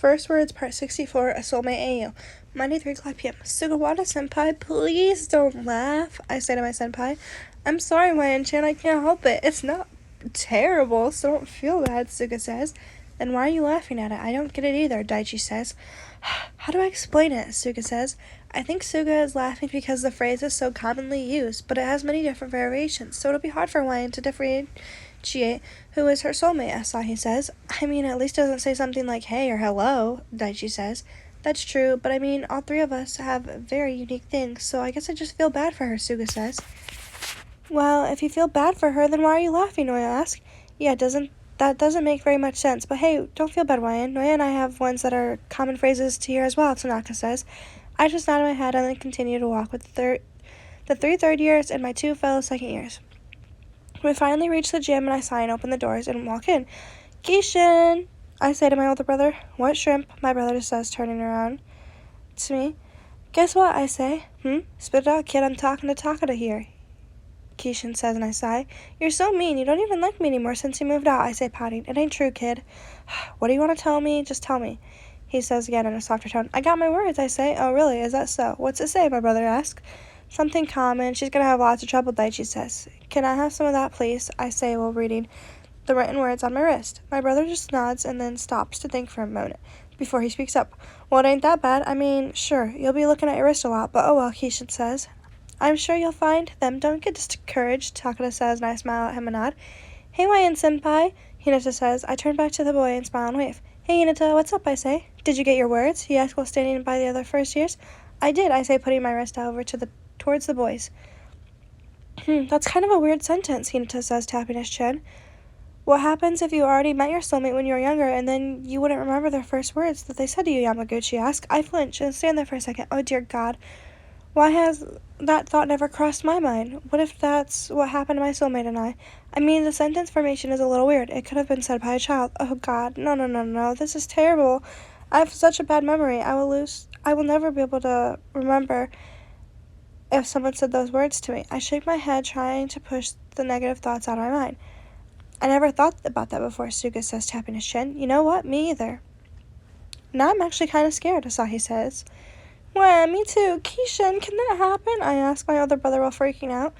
First Words, Part 64, A Soulmate AU. Monday, 3 o'clock p.m. Sugawara-senpai, please don't laugh, I say to my senpai. I'm sorry, Ryan-chan, I can't help it. It's not terrible, so don't feel bad, Suga says. Then why are you laughing at it? I don't get it either, Daichi says. How do I explain it? Suga says. I think Suga is laughing because the phrase is so commonly used, but it has many different variations, so it'll be hard for Ryan to differentiate who is her soulmate, Asahi says. I mean, at least doesn't say something like hey or hello, Daichi says. That's true, but I mean, all three of us have very unique things, so I guess I just feel bad for her, Suga says. Well, if you feel bad for her, then why are you laughing, Noya asks. Yeah, that doesn't make very much sense, but hey, don't feel bad, Ryan. Noya and I have ones that are common phrases to hear as well, Tanaka says. I just nod my head and then continue to walk with the three third years and my two fellow second years. We finally reach the gym and I sign, open the doors, and walk in. Kishin! I say to my older brother. What shrimp? My brother says, turning around to me. Guess what? I say. Spit it out, kid. I'm talking to Takada here. Kishin says, and I sigh. You're so mean. You don't even like me anymore since you moved out, I say, pouting. It ain't true, kid. What do you want to tell me? Just tell me, he says again in a softer tone. I got my words, I say. Oh, really? Is that so? What's it say? My brother asks. Something common. She's gonna have lots of trouble, Daichi says. Can I have some of that, please? I say while reading the written words on my wrist. My brother just nods and then stops to think for a moment before he speaks up. Well, it ain't that bad. I mean, sure, you'll be looking at your wrist a lot, but oh well, Kishin says. I'm sure you'll find them. Don't get discouraged, Takada says, and I smile at him and nod. Hey, Ryan-senpai, Hinata says. I turn back to the boy and smile and wave. Hey, Hinata, what's up, I say. Did you get your words? He asks while standing by the other first years. I did, I say, putting my wrist over towards the boys. That's kind of a weird sentence, Hinata says, tapping his chin. What happens if you already met your soulmate when you were younger and then you wouldn't remember their first words that they said to you, Yamaguchi asks. I flinch and stand there for a second. Oh, dear God. Why has that thought never crossed my mind? What if that's what happened to my soulmate and I? I mean, the sentence formation is a little weird. It could have been said by a child. Oh, God. No. This is terrible. I have such a bad memory. I will never be able to remember if someone said those words to me. I shake my head, trying to push the negative thoughts out of my mind. I never thought about that before, Suga says, tapping his chin. You know what? Me either. Now I'm actually kind of scared, Asahi says. Well, me too. Kishin, can that happen? I ask my older brother while freaking out.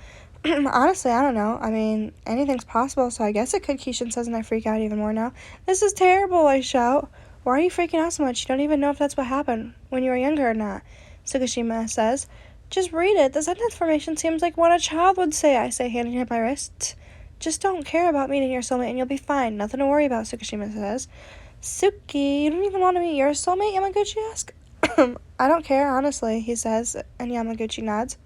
Honestly, I don't know. I mean, anything's possible, so I guess it could, Kishin says, and I freak out even more now. This is terrible, I shout. Why are you freaking out so much? You don't even know if that's what happened when you were younger or not, Sugashima says. Just read it. The sentence formation seems like what a child would say, I say, handing him my wrist. Just don't care about meeting your soulmate and you'll be fine. Nothing to worry about, Sugashima says. Suki, you don't even want to meet your soulmate, Yamaguchi asks. I don't care, honestly, he says, and Yamaguchi nods.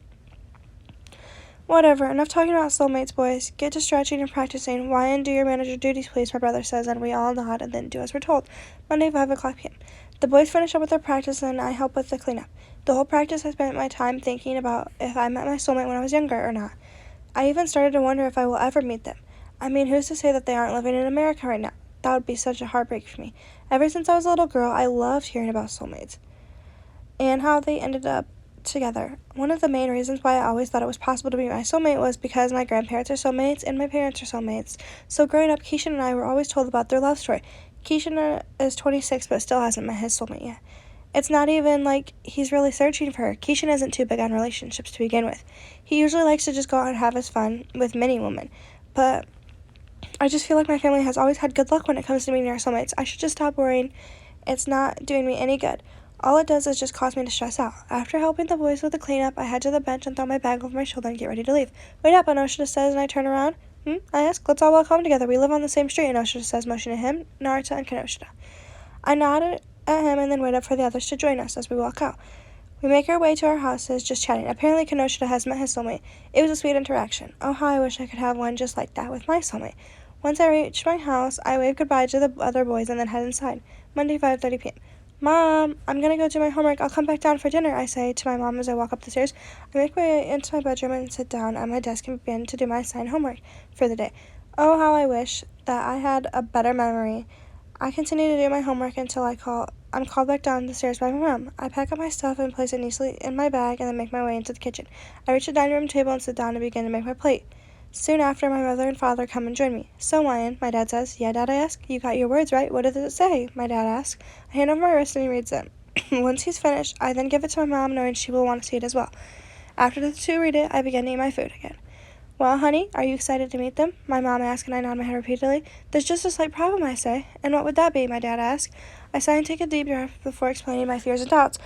Whatever, enough talking about soulmates, boys. Get to stretching and practicing. Why and do your manager duties, please, my brother says, and we all nod and then do as we're told. Monday, 5 o'clock p.m. The boys finish up with their practice and I help with the cleanup. The whole practice I spent my time thinking about if I met my soulmate when I was younger or not. I even started to wonder if I will ever meet them. I mean, who's to say that they aren't living in America right now? That would be such a heartbreak for me. Ever since I was a little girl, I loved hearing about soulmates and how they ended up together. One of the main reasons why I always thought it was possible to meet my soulmate was because my grandparents are soulmates and my parents are soulmates. So growing up, Kishin and I were always told about their love story. Kishin is 26 but still hasn't met his soulmate yet. It's not even like he's really searching for her. Kishin isn't too big on relationships to begin with. He usually likes to just go out and have his fun with many women. But I just feel like my family has always had good luck when it comes to meeting our soulmates. I should just stop worrying. It's not doing me any good. All it does is just cause me to stress out. After helping the boys with the cleanup, I head to the bench and throw my bag over my shoulder and get ready to leave. Wait up, Inoshita says, and I turn around. I ask. Let's all walk home together. We live on the same street, Inoshita says, motioning him, Naruto, and Kinoshita. I nodded at him and then wait up for the others to join us as we walk out. We make our way to our houses, just chatting. Apparently, Kinoshita has met his soulmate. It was a sweet interaction. Oh, how I wish I could have one just like that with my soulmate. Once I reach my house, I wave goodbye to the other boys and then head inside. Monday, 5:30 p.m. Mom, I'm gonna go do my homework. I'll come back down for dinner, I say to my mom as I walk up the stairs. I make my way into my bedroom and sit down at my desk and begin to do my assigned homework for the day. Oh, how I wish that I had a better memory. I continue to do my homework until I'm called back down the stairs by my mom. I pack up my stuff and place it neatly in my bag and then make my way into the kitchen. I reach the dining room table and sit down and begin to make my plate. Soon after, my mother and father come and join me. So, Wyan, my dad says. Yeah, Dad, I ask. You got your words right. What does it say? My dad asks. I hand over my wrist and he reads it. Once he's finished, I then give it to my mom, knowing she will want to see it as well. After the two read it, I begin to eat my food again. Well, honey, are you excited to meet them? My mom asks, and I nod my head repeatedly. There's just a slight problem, I say. And what would that be? My dad asks. I sigh and take a deep breath before explaining my fears and doubts.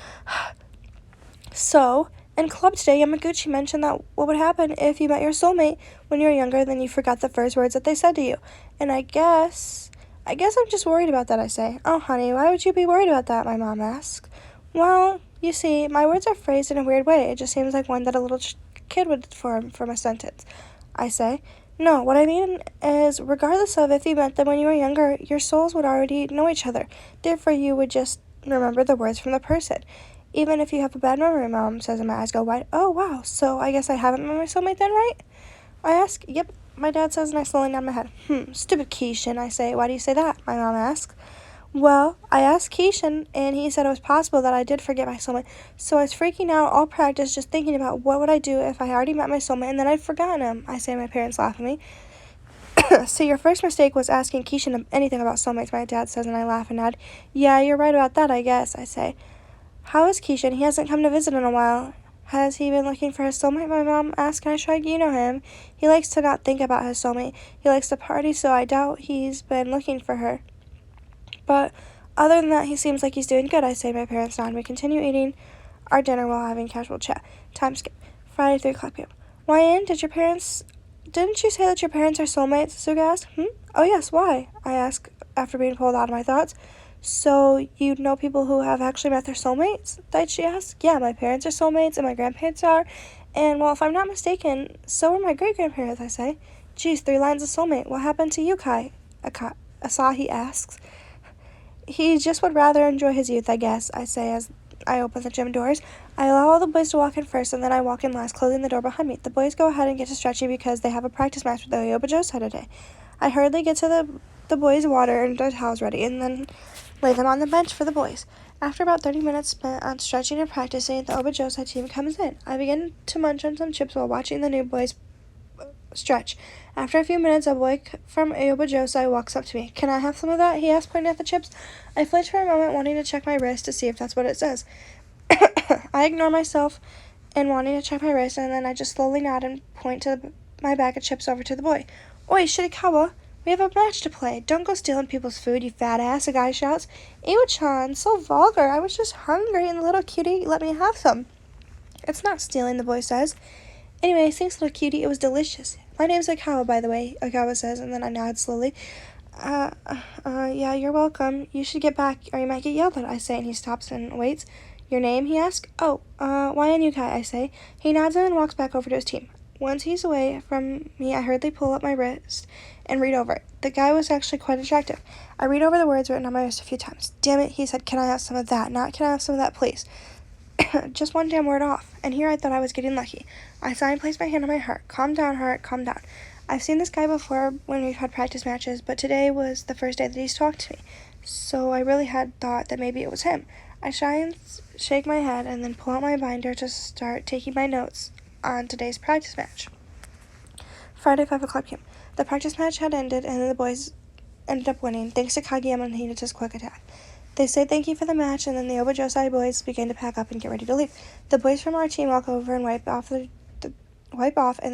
So, in club today, Yamaguchi mentioned that what would happen if you met your soulmate when you were younger, then you forgot the first words that they said to you. And I guess I'm just worried about that, I say. Oh, honey, why would you be worried about that? My mom asks. Well, you see, my words are phrased in a weird way. It just seems like one that a little kid would form from a sentence. I say. No, what I mean is, regardless of if you met them when you were younger, your souls would already know each other. Therefore, you would just remember the words from the person. Even if you have a bad memory, Mom says, and my eyes go wide. Oh, wow, so I guess I haven't met my soulmate then, right? I ask. Yep, my dad says, and I slowly nod my head. Stupid Keishan, I say. Why do you say that? My mom asks. Well, I asked Keishan, and he said it was possible that I did forget my soulmate, so I was freaking out all practice just thinking about what would I do if I already met my soulmate and then I'd forgotten him, I say. My parents laugh at me. So your first mistake was asking Keishan anything about soulmates, my dad says, and I laugh and nod. Yeah, you're right about that, I guess, I say. How is Keishan? He hasn't come to visit in a while. Has he been looking for his soulmate? My mom asks, and I shrug. You know him. He likes to not think about his soulmate. He likes to party, so I doubt he's been looking for her. But other than that, he seems like he's doing good, I say. My parents nod. We continue eating our dinner while having casual chat. Time skip. Friday, 3 o'clock p.m. Wyan, didn't you say that your parents are soulmates? Suga asks. Oh, yes, why? I ask after being pulled out of my thoughts. So, you know people who have actually met their soulmates? Daichi asks. Yeah, my parents are soulmates, and my grandparents are. And, well, if I'm not mistaken, so are my great-grandparents, I say. Geez, 3 lines of soulmate. What happened to you, Kai? Asahi asks. He just would rather enjoy his youth, I guess, I say as I open the gym doors. I allow all the boys to walk in first, and then I walk in last, closing the door behind me. The boys go ahead and get to stretching because they have a practice match with the Oyobajosa today. I hurriedly get to the boys' water and their towels ready, and then lay them on the bench for the boys. After about 30 minutes spent on stretching and practicing, the Obajosa team comes in. I begin to munch on some chips while watching the new boys stretch. After a few minutes, a boy from Obajosa walks up to me. Can I have some of that? He asks, pointing at the chips. I flinch for a moment, wanting to check my wrist to see if that's what it says. I ignore myself and wanting to check my wrist, and then I just slowly nod and point my bag of chips over to the boy. Oi, Shirikawa! We have a match to play. Don't go stealing people's food, you fat ass, a guy shouts. Ewa-chan, so vulgar. I was just hungry and the little cutie let me have some. It's not stealing, the boy says. Anyway, thanks, little cutie. It was delicious. My name's Aikawa, by the way, Aikawa says, and then I nod slowly. Yeah, you're welcome. You should get back, or you might get yelled at, I say, and he stops and waits. Your name, he asks. Oh, Wyan Yukai, I say. He nods and then walks back over to his team. Once he's away from me, I hurriedly pull up my wrist and read over it. The guy was actually quite attractive. I read over the words written on my wrist a few times. Damn it, he said, can I have some of that? Not can I have some of that, please? Just one damn word off. And here I thought I was getting lucky. I sighed and placed my hand on my heart. Calm down, heart, calm down. I've seen this guy before when we've had practice matches, but today was the first day that he's talked to me. So I really had thought that maybe it was him. I shy and shake my head and then pull out my binder to start taking my notes on today's practice match. Friday, 5 o'clock p.m. The practice match had ended, and the boys ended up winning, thanks to Kageyama and Hinata's quick attack. They say thank you for the match, and then the Obajosai boys began to pack up and get ready to leave. The boys from our team walk over and wipe off and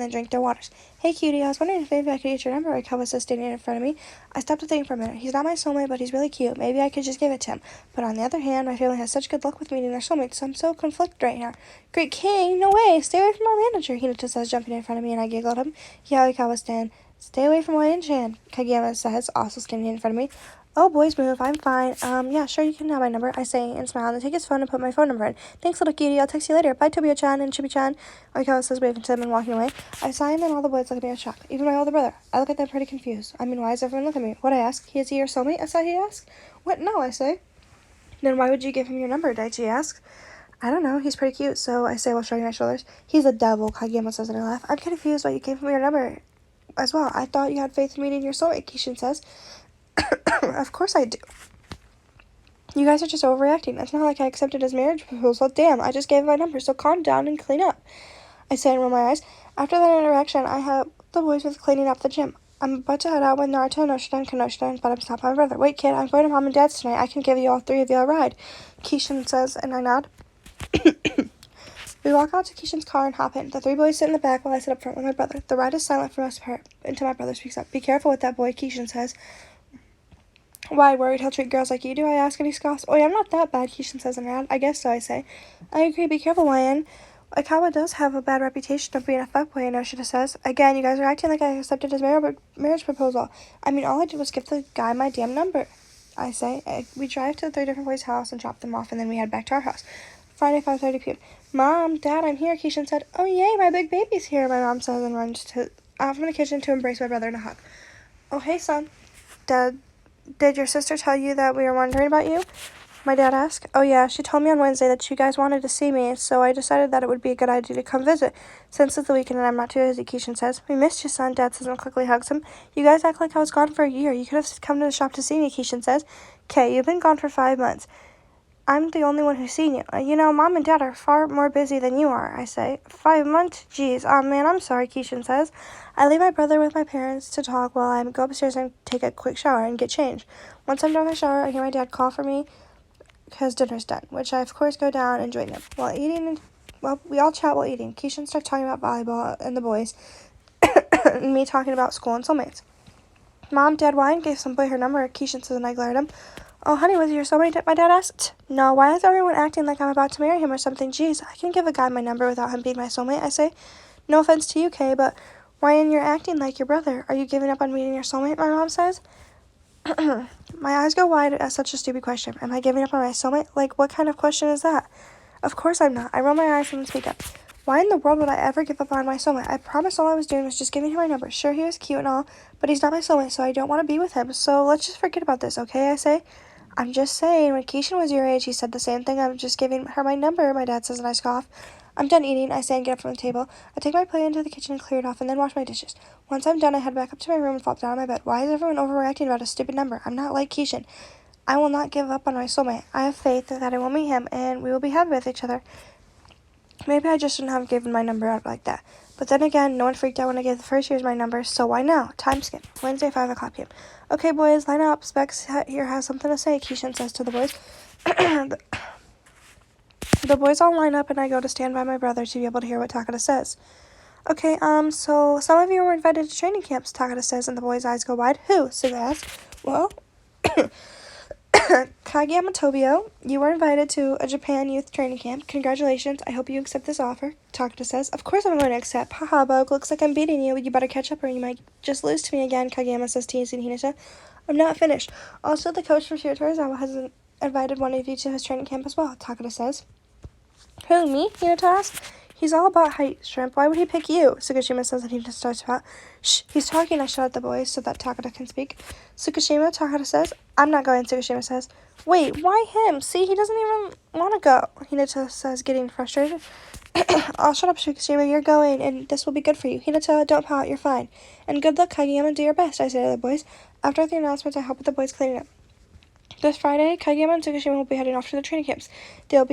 then drink their waters. Hey, cutie, I was wondering if maybe I could get your number, Aikawa says, standing in front of me. I stopped to think for a minute. He's not my soulmate, but he's really cute. Maybe I could just give it to him. But on the other hand, my family has such good luck with meeting their soulmates, so I'm so conflicted right now. Great king, no way, stay away from our manager, Hinata says, jumping in front of me, and I giggle at him. Yeah, Aikawa stand. Stay away from Wyan-chan, Kageyama says, also standing in front of me. Oh, boys move, I'm fine. Yeah, sure, you can have my number, I say, and smile, and then take his phone and put my phone number in. Thanks, little cutie, I'll text you later. Bye, Tobio-chan and Chibi-chan. Aikawa says, waving to them and walking away. I sigh, and then all the boys look at me in shock. Even my older brother. I look at them pretty confused. I mean, why does everyone look at me? What, I ask? Is he your soulmate? Asahi asks. What? No, I say. Then why would you give him your number? Daichi asks. I don't know, he's pretty cute, so I say while shrugging my shoulders. He's a devil, Kageyama says, and I laugh. I'm confused why you gave him your number as well. I thought you had faith in meeting your soulmate, Kishin says. Of course I do. You guys are just overreacting. It's not like I accepted his marriage proposal. Damn, I just gave him my number, so calm down and clean up. I say and roll my eyes. After that interaction, I help the boys with cleaning up the gym. I'm about to head out with Naruto, Noshiden, but I'm stopped by my brother. Wait, kid, I'm going to Mom and Dad's tonight. I can give you all three of you a ride, Keishan says, and I nod. We walk out to Keishan's car and hop in. The three boys sit in the back while I sit up front with my brother. The ride is silent for most part until my brother speaks up. Be careful with that boy, Keishan says. Why, worried he'll treat girls like you do, I ask, and he scoffs. Oh, yeah, I'm not that bad, Keishan says and around. I guess so, I say. I agree, be careful, YN. Aikawa does have a bad reputation of being a fuckboy, Inoshida says. Again, you guys are acting like I accepted his marriage proposal. I mean, all I did was give the guy my damn number, I say. We drive to the three different boys' house and drop them off, and then we head back to our house. Friday, 5:30 p.m. Mom, Dad, I'm here, Keishan said. Oh, yay, my big baby's here, my mom says and runs out from the kitchen to embrace my brother in a hug. Oh, hey, son. Did your sister tell you that we were wondering about you? My dad asked. Oh, yeah, she told me on Wednesday that you guys wanted to see me, so I decided that it would be a good idea to come visit. Since it's the weekend and I'm not too busy, Keishan says. We missed you, son, Dad says and quickly hugs him. You guys act like I was gone for a year. You could have come to the shop to see me, Keishan says. Kay, you've been gone for 5 months. I'm the only one who's seen you. You know, Mom and Dad are far more busy than you are, I say. 5 months? Jeez. Oh, man, I'm sorry, Keishan says. I leave my brother with my parents to talk while I go upstairs and take a quick shower and get changed. Once I'm done with my shower, I hear my dad call for me because dinner's done, which I, of course, go down and join them. We all chat while eating. Keishan starts talking about volleyball and the boys, and me talking about school and soulmates. Mom, Dad, Wine gave some boy her number, Keishan says, and I glare at him. Oh, honey, was it your soulmate? My dad asked. No, why is everyone acting like I'm about to marry him or something? Jeez, I can give a guy my number without him being my soulmate, I say. No offense to you, Kay, but Ryan, you're acting like your brother. Are you giving up on meeting your soulmate, my mom says? My eyes go wide at such a stupid question. Am I giving up on my soulmate? Like, what kind of question is that? Of course I'm not. I roll my eyes and speak up. Why in the world would I ever give up on my soulmate? I promised all I was doing was just giving him my number. Sure, he was cute and all, but he's not my soulmate, so I don't want to be with him. So let's just forget about this, okay, I say? I'm just saying, when Keishan was your age, he said the same thing. I'm just giving her my number, my dad says, and I scoff. I'm done eating, I say and get up from the table. I take my plate into the kitchen and clear it off, and then wash my dishes. Once I'm done, I head back up to my room and flop down on my bed. Why is everyone overreacting about a stupid number? I'm not like Keishan. I will not give up on my soulmate. I have faith that I will meet him, and we will be happy with each other. Maybe I just shouldn't have given my number out like that. But then again, no one freaked out when I gave the first year's my number, so why now? Time skip. Wednesday, 5 o'clock p.m. Okay, boys, line up. Specs here has something to say, Keishan says to the boys. The boys all line up, and I go to stand by my brother to be able to hear what Takada says. Okay, so some of you were invited to training camps, Takada says, and the boys' eyes go wide. Who? Suga asks. Well, Kageyama Tobio, you were invited to a Japan youth training camp. Congratulations. I hope you accept this offer, Takada says. Of course I'm going to accept. Haha, Bogue, looks like I'm beating you. You better catch up or you might just lose to me again, Kageyama says, teasing Hinata. I'm not finished. Also, the coach for Shiratorizawa has invited one of you to his training camp as well, Takada says. Who, me? Hinata asks. He's all about height, Shrimp. Why would he pick you? Tsukishima says, and he just starts about. Shh, he's talking, I shout at the boys so that Takada can speak. Takada says. I'm not going, Tsukishima says. Wait, why him? See, he doesn't even want to go, Hinata says, getting frustrated. Oh, shut up, Tsukishima, you're going, and this will be good for you. Hinata, don't pout, you're fine. And good luck, Kageyama, do your best, I say to the boys. After the announcements, I help with the boys cleaning up. This Friday, Kageyama and Tsukishima will be heading off to the training camps. They'll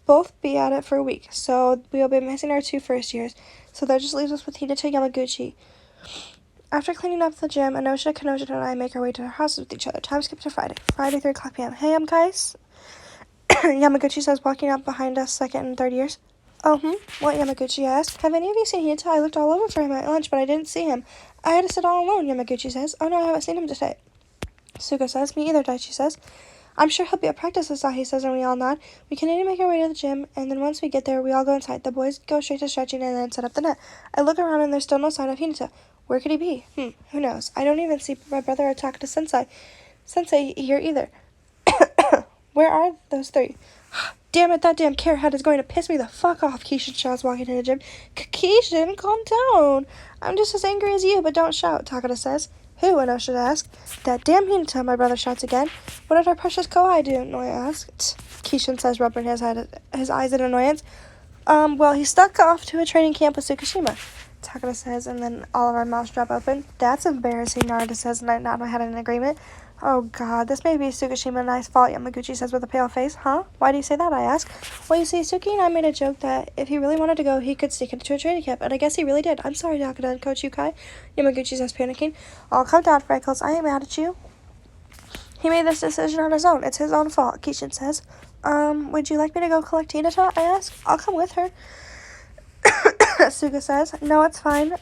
both be at it for a week, so we'll be missing our 2 first years. So that just leaves us with Hinata Yamaguchi. After cleaning up the gym, Anosha, Kanoja, and I make our way to our houses with each other. Time skip to Friday. Friday, 3 o'clock p.m. Hey, guys. Yamaguchi says, walking up behind us, 2nd and 3rd years. Oh, What, Yamaguchi asked. Have any of you seen Hinata? I looked all over for him at lunch, but I didn't see him. I had to sit all alone, Yamaguchi says. Oh, no, I haven't seen him today. Suga says. Me either, Daichi says. I'm sure he'll be at practice, Asahi says, and we all nod. We continue to make our way to the gym, and then once we get there, we all go inside. The boys go straight to stretching and then set up the net. I look around, and there's still no sign of Hinata. Where could he be? Who knows? I don't even see my brother or Takada Sensei here either. Where are those 3? Damn it, that damn carrot head is going to piss me the fuck off, Keishan shouts walking in the gym. Keishan, calm down. I'm just as angry as you, but don't shout, Takada says. Who? Anosha asks. That damn Hinata, my brother shouts again. What did our precious Kohai do? Noya asks. Keishan says, rubbing his eyes in annoyance. Well, he stuck off to a training camp with Tsukishima, Takada says, and then all of our mouths drop open. That's embarrassing, Narada says, and I nod my head in agreement. Oh god, this may be Tsukishima and I's fault, Yamaguchi says with a pale face. Huh? Why do you say that, I ask. Well, you see, Suki and I made a joke that if he really wanted to go, he could sneak into a training camp, and I guess he really did. I'm sorry, Takada and Coach Yukai, Yamaguchi says, panicking. I'll calm down, Freckles. I ain't mad at you. He made this decision on his own. It's his own fault, Kishin says. Would you like me to go collect Hinata? I ask. I'll come with her. Suga says. No, it's fine.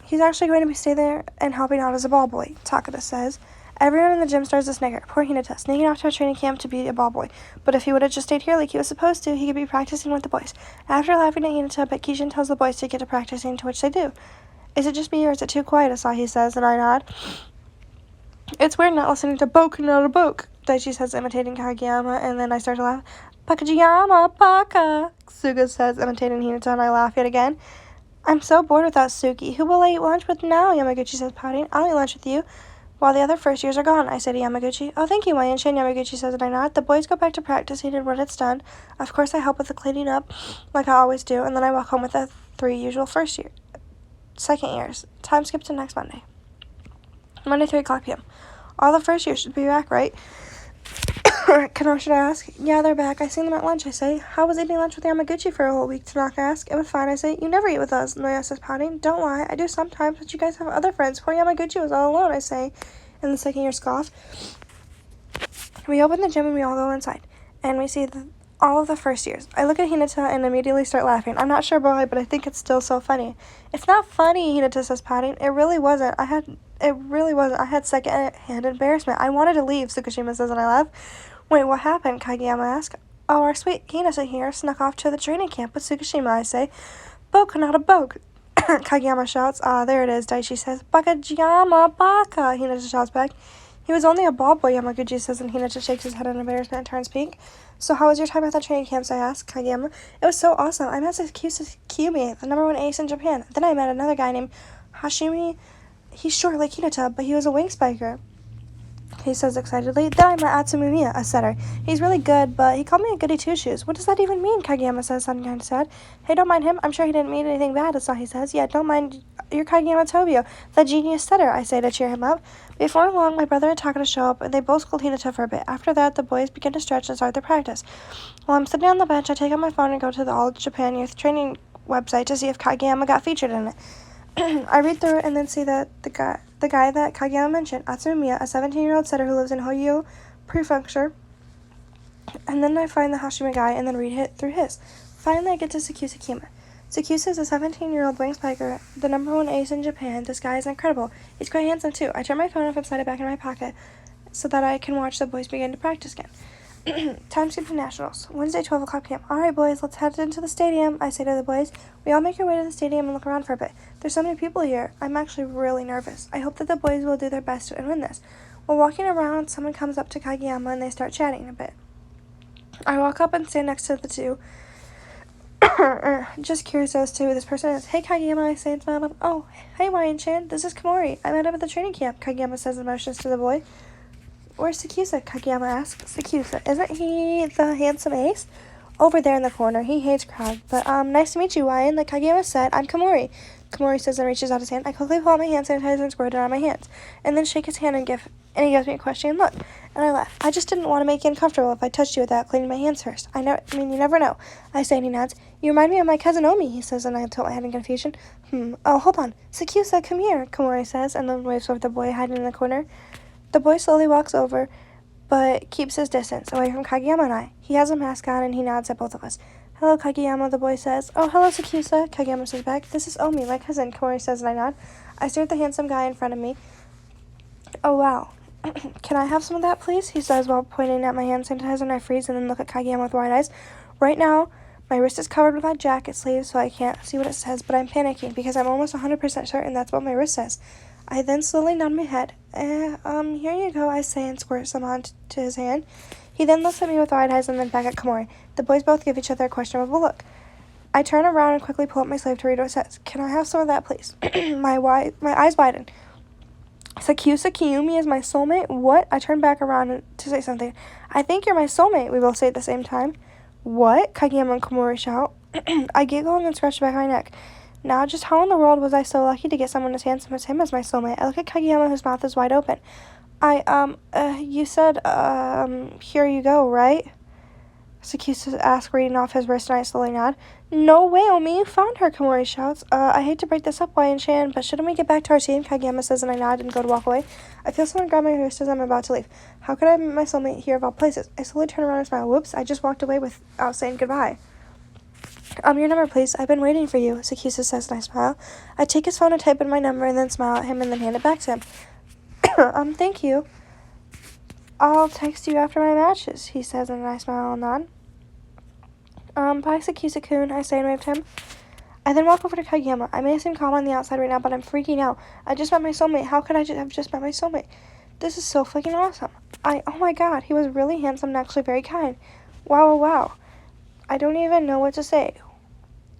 He's actually going to be staying there and helping out as a ball boy, Takada says. Everyone in the gym starts to snigger. Poor Hinata, sneaking off to a training camp to be a ball boy. But if he would have just stayed here like he was supposed to, he could be practicing with the boys. After laughing at Hinata, but Kishin tells the boys to get to practicing, to which they do. Is it just me or is it too quiet, Asahi says, and I nod. It's weird not listening to Boku no Boke, Daichi says, imitating Kageyama, and then I start to laugh. Bakajiyama, Baka, Suga says, imitating Hinata, and I laugh yet again. I'm so bored without Suki. Who will I eat lunch with now? Yamaguchi says, pouting. I'll eat lunch with you. While the other first years are gone, I say to Yamaguchi. Oh, thank you, Wayan-chan, Yamaguchi says, and I nod. The boys go back to practicing, and when it's done, of course I help with the cleaning up, like I always do, and then I walk home with the 3 usual second years. Time skip to next Monday. Monday, 3 o'clock p.m. All the first years should be back, right? Kano should ask. Yeah, they're back. I seen them at lunch, I say. How was eating lunch with Yamaguchi for a whole week? Tanaka asks. It was fine, I say. You never eat with us, Noya says, pouting. Don't lie. I do sometimes, but you guys have other friends. Poor Yamaguchi was all alone, I say. And the second year scoff. We open the gym and we all go inside. And we see all of the first years. I look at Hinata and immediately start laughing. I'm not sure why, but I think it's still so funny. It's not funny, Hinata says, pouting. It really wasn't. I had second-hand embarrassment. I wanted to leave, Tsukishima says, and I laugh. Wait, what happened? Kageyama asks. Oh, our sweet Hinata here snuck off to the training camp with Tsukishima, I say. Boke, not a boke. Kageyama shouts. Ah, there it is, Daichi says. Bakajiyama, Baka, Hinata shouts back. He was only a ball boy, Yamaguchi says, and Hinata shakes his head in embarrassment and turns pink. So how was your time at the training camps, I asked Kageyama. It was so awesome. I met Kyumi, the #1 ace in Japan. Then I met another guy named Hashimi. He's short like Hinata, but he was a wing spiker, he says excitedly. Then I met Atsumiya, a setter. He's really good, but he called me a goody two-shoes. What does that even mean? Kageyama says, sounding kind of sad. Hey, don't mind him. I'm sure he didn't mean anything bad, Asahi says. Yeah, don't mind your Kageyama Tobio, the genius setter, I say to cheer him up. Before long, my brother and Takada show up, and they both scold Hinata for a bit. After that, the boys begin to stretch and start their practice. While I'm sitting on the bench, I take out my phone and go to the All Japan Youth Training website to see if Kageyama got featured in it. I read through it and then see that the guy that Kageyama mentioned, Atsumiya, a 17-year-old setter who lives in Haikyuu Prefecture, and then I find the Hashima guy and then read it through his. Finally, I get to Sakusa Kima. Sakusa is a 17-year-old wing spiker, the #1 ace in Japan. This guy is incredible. He's quite handsome, too. I turn my phone off and slide it back in my pocket so that I can watch the boys begin to practice again. Time skip to Nationals. Wednesday, 12 o'clock p.m. All right, boys, let's head into the stadium, I say to the boys. We all make our way to the stadium and look around for a bit. There's so many people here. I'm actually really nervous. I hope that the boys will do their best and win this. While walking around, someone comes up to Kageyama and they start chatting a bit. I walk up and stand next to the two. Just curious as to who this person is. Hey, Kageyama, I say and smile up. Oh, hey, Wayan-chan, this is Komori. I met him at the training camp, Kageyama says and motions to the boy. Where's Sakusa? Kageyama asks. Sakusa, isn't he the handsome ace? Over there in the corner. He hates crowd. But, nice to meet you, Wayan. Like Kageyama said, I'm Komori. Komori says and reaches out his hand. I quickly pull out my hand sanitizer and squirt it on my hands. And then shake his hand and he gives me a questioning look. And I laugh. I just didn't want to make you uncomfortable if I touched you without cleaning my hands first. You never know. I say and he nods. You remind me of my cousin Omi, he says, and I tilt my head in confusion. Oh, hold on. Sakusa, come here, Komori says, and then waves over the boy hiding in the corner. The boy slowly walks over, but keeps his distance, away from Kageyama and I. He has a mask on, and he nods at both of us. Hello, Kageyama, the boy says. Oh, hello, Sakusa, Kageyama says back. This is Omi, my cousin, Komori says, and I nod. I stare at the handsome guy in front of me. Oh, wow. Can I have some of that, please? He says while pointing at my hand sanitizer, and I freeze and then look at Kageyama with wide eyes. Right now, my wrist is covered with my jacket sleeve, so I can't see what it says, but I'm panicking because I'm almost 100% certain that's what my wrist says. I then slowly nod my head. Here you go, I say and squirt some onto his hand. He then looks at me with wide eyes and then back at Komori. The boys both give each other a questionable look. I turn around and quickly pull up my sleeve to read what it says. Can I have some of that, please? My eyes widen. Sakusa Kyumi is my soulmate? What? I turn back around to say something. I think you're my soulmate, we both say at the same time. What? Kageyama and Komori shout. I giggle and then scratch the back of my neck. Now, just how in the world was I so lucky to get someone as handsome as him as my soulmate? I look at Kageyama, whose mouth is wide open. You said, here you go, right? Sakusa asked, reading off his wrist, and I slowly nod. No way, Omi, you found her, Komori shouts. I hate to break this up, Wyan-chan, but shouldn't we get back to our team? Kageyama says, and I nod and go to walk away. I feel someone grab my wrist as I'm about to leave. How could I have met my soulmate here of all places? I slowly turn around and smile. Whoops, I just walked away without saying goodbye. Your number, please. I've been waiting for you, Sakusa says, and I smile. I take his phone and type in my number and then smile at him and then hand it back to him. Thank you. I'll text you after my matches, he says, and I smile and nod. Bye, Sakusa-kun, I say and wave to him. I then walk over to Kageyama. I may seem calm on the outside right now, but I'm freaking out. I just met my soulmate. How could I have just met my soulmate? This is so freaking awesome. Oh my god, he was really handsome and actually very kind. Wow. I don't even know what to say.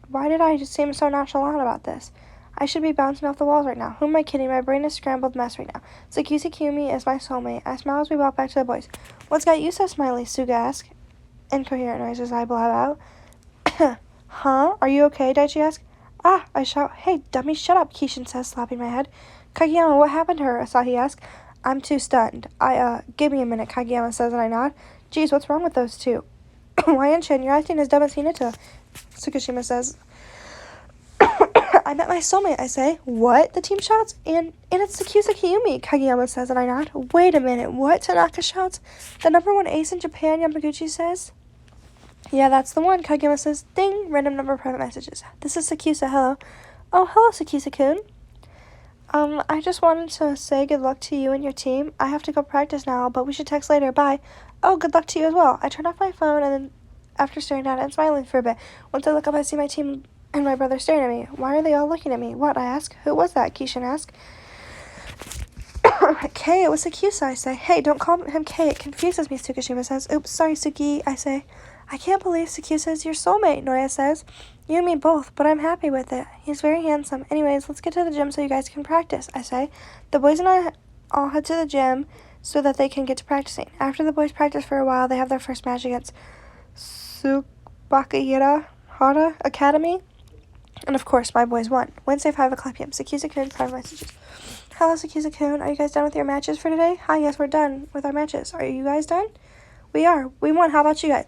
Why did I just seem so nonchalant about this? I should be bouncing off the walls right now. Who am I kidding? My brain is a scrambled mess right now. Sakusa Kumi is my soulmate. I smile as we walk back to the boys. What's got you so smiley? Suga asks. Incoherent noises I blab out. Huh? Are you okay? Daichi asks. I shout. Hey, dummy, shut up, Kishin says, slapping my head. Kageyama, what happened to her? Asahi asks. I'm too stunned. Give me a minute, Kageyama says, and I nod. Geez, what's wrong with those two? Wyan-chan, you're acting as dumb as Hinata, Tsukishima says. I met my soulmate, I say. What? The team shouts. And it's Sakusa Kiyumi, Kageyama says, and I nod. Wait a minute, what? Tanaka shouts. The number one ace in Japan, Yamaguchi says. Yeah, that's the one, Kageyama says. Ding, random number of private messages. This is Sakusa, hello. Oh, hello, Sakusa-kun. I just wanted to say good luck to you and your team. I have to go practice now, but we should text later, bye. Oh, good luck to you as well. I turn off my phone, and then after staring at it and smiling for a bit, once I look up, I see my team and my brother staring at me. Why are they all looking at me? What? I ask. Who was that? Kishin asks. Kay, it was Sakusa, I say. Hey, don't call him Kay. It confuses me, Tsukishima says. Oops, sorry, Suki, I say. I can't believe Sakusa is your soulmate, Noya says. You and me both, but I'm happy with it. He's very handsome. Anyways, let's get to the gym so you guys can practice, I say. The boys and I all head to the gym so that they can get to practicing. After the boys practice for a while, they have their first match against Tsubakahira Hara Academy. And of course, my boys won. Wednesday, 5 o'clock p.m. Sakusa-kun, 5 messages. Hello, Sakusa-kun. Are you guys done with your matches for today? Hi, yes, we're done with our matches. Are you guys done? We are. We won. How about you guys?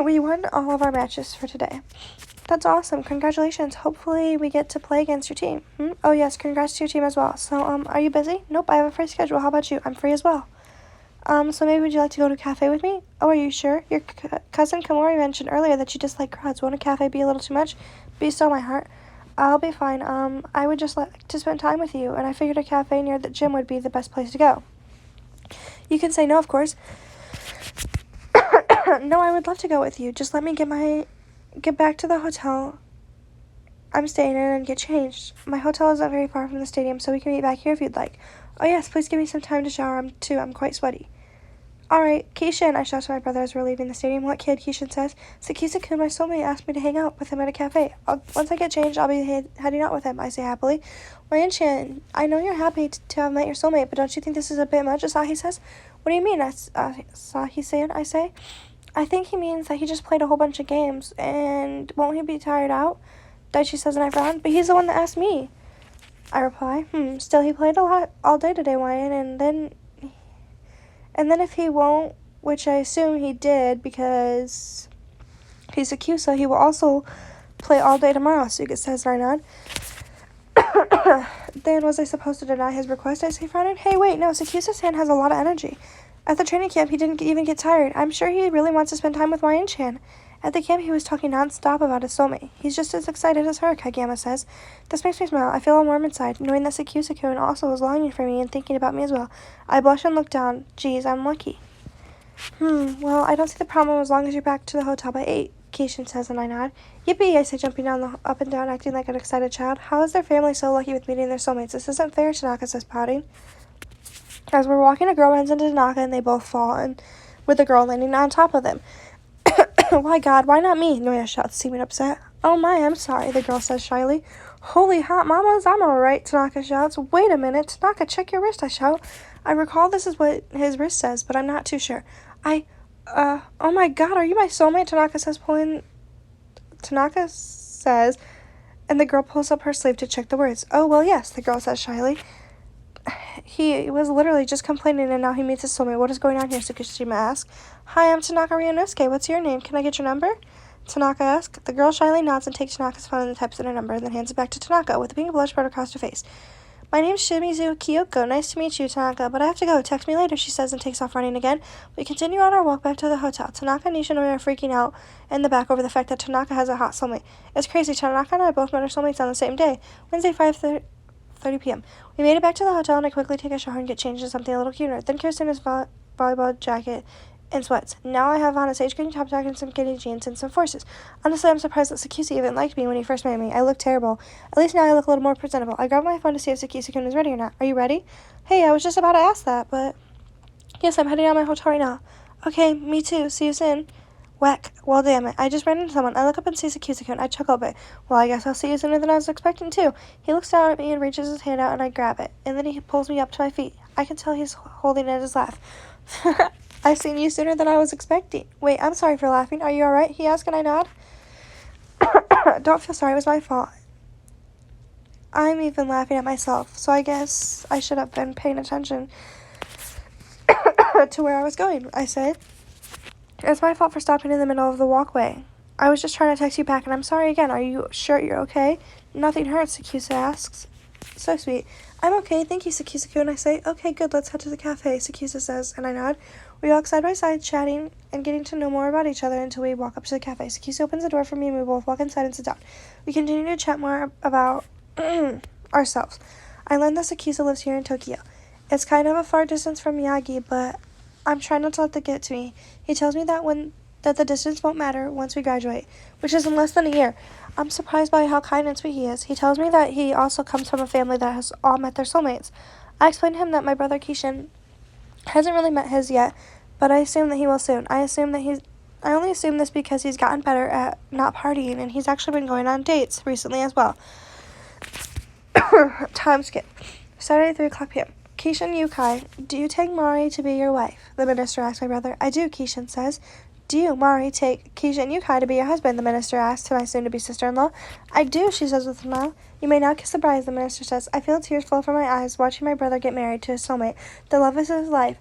We won all of our matches for today. That's awesome. Congratulations. Hopefully we get to play against your team. Oh, yes. Congrats to your team as well. So, are you busy? Nope, I have a free schedule. How about you? I'm free as well. So maybe would you like to go to a cafe with me? Oh, are you sure? Your cousin Komori mentioned earlier that you dislike crowds. Won't a cafe be a little too much? Be still, my heart. I'll be fine. I would just like to spend time with you, and I figured a cafe near the gym would be the best place to go. You can say no, of course. No, I would love to go with you. Just let me get back to the hotel I'm staying in and get changed. My hotel isn't very far from the stadium, so we can meet back here if you'd like. Oh yes, please give me some time to shower. I'm quite sweaty. Alright, Kishin, I shout to my brother as we're leaving the stadium. What kid? Kishin says. Sakusa-kun, my soulmate, asked me to hang out with him at a cafe. Once I get changed, I'll be heading out with him, I say happily. Wyan-chan, I know you're happy to have met your soulmate, but don't you think this is a bit much, Asahi says. What do you mean, Asahi-san, I say. I think he means that he just played a whole bunch of games, and won't he be tired out? Daichi says, and I frown, but he's the one that asked me. I reply, still he played a lot all day today, Wyan, and then if he won't, which I assume he did because he's a Kyusa, he will also play all day tomorrow, Suga says, and I nod. Then was I supposed to deny his request, I say, frowning? Hey, wait, no, Sakusa-san has a lot of energy. At the training camp, he didn't even get tired. I'm sure he really wants to spend time with Wyan-chan. At the camp, he was talking non-stop about his soulmate. He's just as excited as her, Kageyama says. This makes me smile. I feel all warm inside, knowing that Sakusa-kun also was longing for me and thinking about me as well. I blush and look down. Geez, I'm lucky. Well, I don't see the problem as long as you're back to the hotel by 8, Kishin says, and I nod. Yippee, I say, jumping down up and down, acting like an excited child. How is their family so lucky with meeting their soulmates? This isn't fair, Tanaka says, pouting. As we're walking, a girl runs into Tanaka, and they both fall, and with the girl landing on top of them. Why, God, why not me? Noya shouts, seeming upset. Oh my, I'm sorry, the girl says shyly. Holy hot mamas, I'm alright, Tanaka shouts. Wait a minute, Tanaka, check your wrist, I shout. I recall this is what his wrist says, but I'm not too sure. Oh my God, are you my soulmate? Tanaka says, and the girl pulls up her sleeve to check the words. Oh, well, yes, the girl says shyly. He was literally just complaining and now he meets his soulmate. What is going on here? Tsukishima asks. Hi, I'm Tanaka Ryunosuke. What's your name? Can I get your number? Tanaka asks. The girl shyly nods and takes Tanaka's phone and types in her number and then hands it back to Tanaka with a pink blush spread across her face. My name's Shimizu Kyoko. Nice to meet you, Tanaka, but I have to go. Text me later, she says and takes off running again. We continue on our walk back to the hotel. Tanaka and Nishinoya are freaking out in the back over the fact that Tanaka has a hot soulmate. It's crazy. Tanaka and I both met our soulmates on the same day, Wednesday, 5:30 p.m. We made it back to the hotel and I quickly take a shower and get changed into something a little cuter. Then Kirsten is volleyball jacket and sweats. Now I have on a sage green top jacket and some skinny jeans and some forces. Honestly, I'm surprised that Sakusa even liked me when he first met me. I look terrible. At least now I look a little more presentable. I grabbed my phone to see if Sakusa-kun is ready or not. Are you ready? Hey, I was just about to ask that, but... Yes, I'm heading out of my hotel right now. Okay, me too. See you soon. Whack. Well, damn it. I just ran into someone. I look up and see Sakusa-kun. I chuckle a bit. Well, I guess I'll see you sooner than I was expecting, too. He looks down at me and reaches his hand out and I grab it. And then he pulls me up to my feet. I can tell he's holding it in his laugh. I've seen you sooner than I was expecting. Wait, I'm sorry for laughing. Are you alright? He asks and I nod. Don't feel sorry. It was my fault. I'm even laughing at myself, so I guess I should have been paying attention to where I was going, I say. It's my fault for stopping in the middle of the walkway. I was just trying to text you back, and I'm sorry again. Are you sure you're okay? Nothing hurts, Sakusa asks. So sweet. I'm okay, thank you, Sakusa-kun. I say, okay, good, let's head to the cafe, Sakusa says, and I nod. We walk side by side, chatting and getting to know more about each other until we walk up to the cafe. Sakusa opens the door for me, and we both walk inside and sit down. We continue to chat more about ourselves. I learned that Sakusa lives here in Tokyo. It's kind of a far distance from Miyagi, but I'm trying not to let that get to me. He tells me that the distance won't matter once we graduate, which is in less than a year. I'm surprised by how kind and sweet he is. He tells me that he also comes from a family that has all met their soulmates. I explained to him that my brother Kishin hasn't really met his yet, but I assume that he will soon. I only assume this because he's gotten better at not partying, and he's actually been going on dates recently as well. Time skip. Saturday, 3 o'clock p.m. Kishin Yukai, do you take Mari to be your wife? The minister asks my brother. I do, Kishin says. Do you, Mari, take Kishin Yukai to be your husband? The minister asks to my soon-to-be sister-in-law. I do, she says with a smile. You may now kiss the bride, the minister says. I feel tears flow from my eyes watching my brother get married to his soulmate, the love of his life,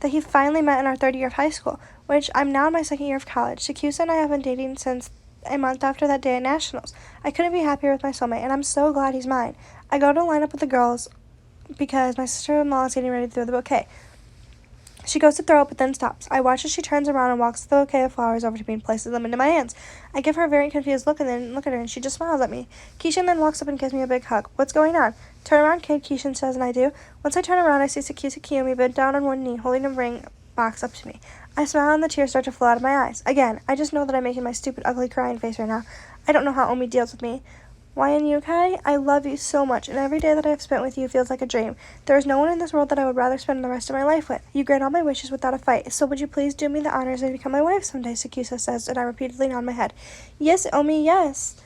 that he finally met in our third year of high school, which I'm now in my second year of college. Sakusa and I have been dating since a month after that day at nationals. I couldn't be happier with my soulmate, and I'm so glad he's mine. I go to line up with the girls because my sister-in-law is getting ready to throw the bouquet. She goes to throw it, but then stops. I watch as she turns around and walks the bouquet of flowers over to me and places them into my hands. I give her a very confused look and then look at her, and she just smiles at me. Kishin then walks up and gives me a big hug. What's going on? Turn around, kid, Kishin says, and I do. Once I turn around, I see Sakusa Kiyomi bent down on one knee, holding a ring box up to me. I smile and the tears start to flow out of my eyes. Again, I just know that I'm making my stupid, ugly crying face right now. I don't know how Omi deals with me. Why, in Yukai, I love you so much, and every day that I have spent with you feels like a dream. There is no one in this world that I would rather spend the rest of my life with. You grant all my wishes without a fight, so would you please do me the honors and become my wife someday, Sakusa says, and I repeatedly nod my head. Yes, Omi, yes,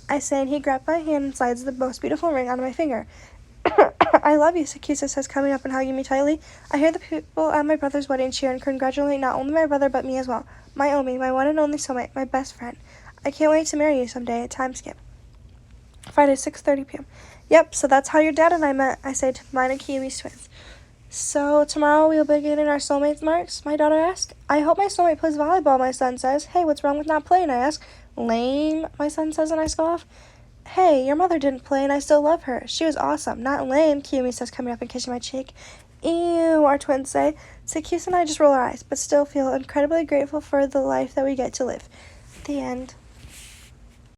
I say, and he grabbed my hand and slides the most beautiful ring onto my finger. I love you, Sakusa says, coming up and hugging me tightly. I hear the people at my brother's wedding cheer and congratulate not only my brother but me as well. My Omi, my one and only soulmate, my best friend. I can't wait to marry you someday. A time skip. Friday, 6:30 p.m. Yep, so that's how your dad and I met, I say to mine and Kiwi's twins. So tomorrow we'll be getting our soulmates marks, my daughter asks. I hope my soulmate plays volleyball, my son says. Hey, what's wrong with not playing, I ask. Lame, my son says, and I scoff. Hey, your mother didn't play and I still love her. She was awesome. Not lame, Kiwi says, coming up and kissing my cheek. Ew, our twins say. Sakusa and I just roll our eyes, but still feel incredibly grateful for the life that we get to live. The end.